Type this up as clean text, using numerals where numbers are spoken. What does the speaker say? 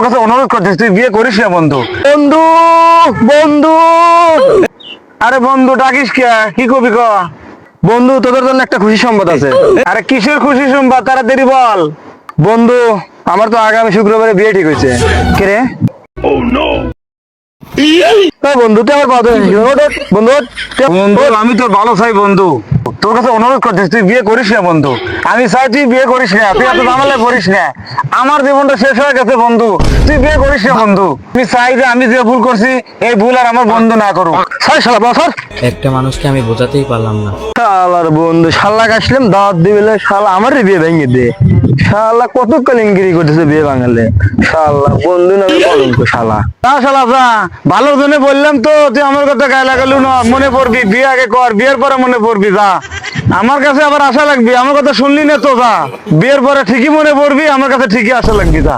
কাছে অনুরোধ করছিস, তুই বিয়ে করিস না বন্ধু। বন্ধু বন্ধু, আরে বন্ধু ডাকিস কে, কি কবি ক। বন্ধু তোদের জন্য একটা খুশি সংবাদ আছে। আরে কিসের খুশি সংবাদ, তাড়াতাড়ি বল। বন্ধু আমার তো আগামী শুক্রবারে বিয়ে ঠিক হয়েছে। কে রে? বন্ধু তুই আমার কথা বন্ধু। বন্ধু আমি তোর ভালো চাই বন্ধু, তোর কাছে অনুরোধ করছিস, তুই বিয়ে করিস না বন্ধু। আমি চাই তুই বিয়ে করিস না, তুই এত ঝামেলা করিস না। আমার জীবনটা শেষ হয়ে গেছে বন্ধু, তুই বিয়ে করিস না বন্ধু। আমি চাই যে আমি যে ভুল করছি এই ভুল আর আমার বন্ধু না করুক। ছয় শালা বছর একটা মানুষকে আমি বোঝাতেই পারলাম না। শালার বন্ধু, শালা আসলাম দাওয়াত দিবে, শালা আমার বিয়ে ভেঙে দে। শালা কত কালিঙ্গিরি করতেছে বিয়ে ভাঙালে। শালা বন্ধু নামে কলঙ্ক শালা। তা শালা যা, ভালোর জন্য বললাম তো, তুই আমার কথা গায়ে লাগালু না। মনে পড়বি, বিয়ে আগে কর, বিয়ের পরে মনে পড়বি। যা, আমার কাছে আবার আশা লাগবি, আমার কথা শুনলি না তো। যা, বিয়ের পরে ঠিকই মনে পড়বি, আমার কাছে ঠিকই আশা লাগবি। যা।